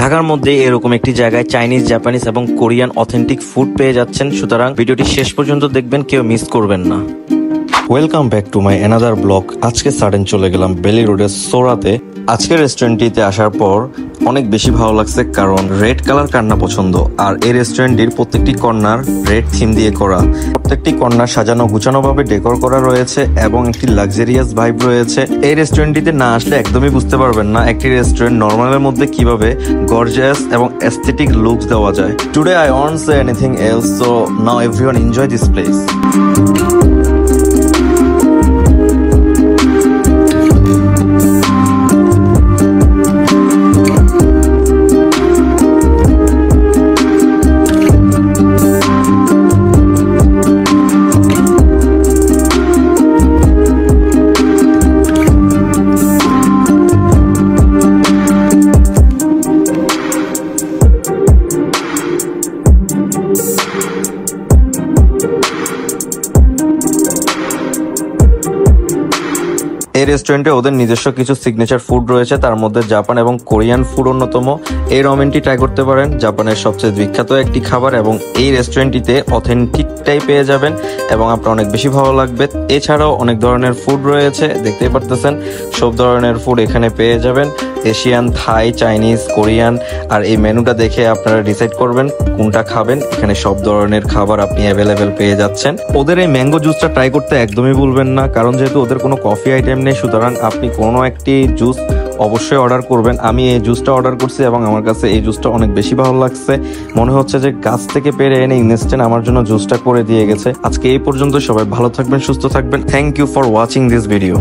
ঢাকার মধ্যে এরকম একটি জায়গায় চাইনিজ, জাপানিজ এবং কোরিয়ান অথেন্টিক ফুড পেয়ে যাচ্ছেন। সুতরাং ভিডিওটি শেষ পর্যন্ত দেখবেন, কেউ মিস করবেন না। Welcome back to my another blog. আজকে সাডেন চলে গেলাম বেলি রোডের সোরাতে। আজকের রেস্টুরেন্টটিতে আসার পর অনেক বেশি ভালো লাগছে, কারণ রেড কালার কার না পছন্দ। আর এই রেস্টুরেন্টটির প্রত্যেকটি কর্নার রেড থিম দিয়ে করা, প্রত্যেকটি কর্নার সাজানো গুছানো ভাবে ডেকোর করা রয়েছে এবং একটি লাক্সারিয়াস ভাইব রয়েছে। এই রেস্টুরেন্টটিতে না আসলে একদমই বুঝতে পারবেন না একটি রেস্টুরেন্ট নর্মালের মধ্যে কিভাবে গর্জিয়াস এবং এস্থেটিক লুকস দেওয়া যায়। Today I won't say anything else, so now everyone enjoy this place. এই রেস্টুরেন্টে ওদের নিজস্ব কিছু সিগনেচার ফুড রয়েছে, তার মধ্যে জাপান এবং কোরিয়ান ফুড অন্যতম। এই রমেনটি ট্রাই করতে পারেন, জাপানের সবচেয়ে বিখ্যাত একটি খাবার, এবং এই রেস্টুরেন্টটিতে অথেন্টিকটাই পেয়ে যাবেন এবং আপনার অনেক বেশি ভালো লাগবে। এছাড়াও অনেক ধরনের ফুড রয়েছে, দেখতেই পারতেছেন সব ধরনের ফুড এখানে পেয়ে যাবেন, এশিয়ান, থাই, চাইনিজ, কোরিয়ান। আর এই মেনুটা দেখে আপনারা ডিসাইড করবেন কোনটা খাবেন। এখানে সব ধরনের খাবার আপনি অ্যাভেলেবেল পেয়ে যাচ্ছেন। ওদের এই ম্যাঙ্গো জুসটা ট্রাই করতে একদমই ভুলবেন না, কারণ যেহেতু ওদের কোনো কফি আইটেম নেই, সুতরাং আপনি কোনো একটি জুস অবশ্যই অর্ডার করবেন। আমি এই জুসটা অর্ডার করছি এবং আমার কাছে এই জুসটা অনেক বেশি ভালো লাগছে। মনে হচ্ছে যে গাছ থেকে পেরে এনে ইনস্ট্যান্ট আমার জন্য জুসটা করে দিয়ে গেছে। আজকে এই পর্যন্ত, সবাই ভালো থাকবেন, সুস্থ থাকবেন। Thank you for watching this video.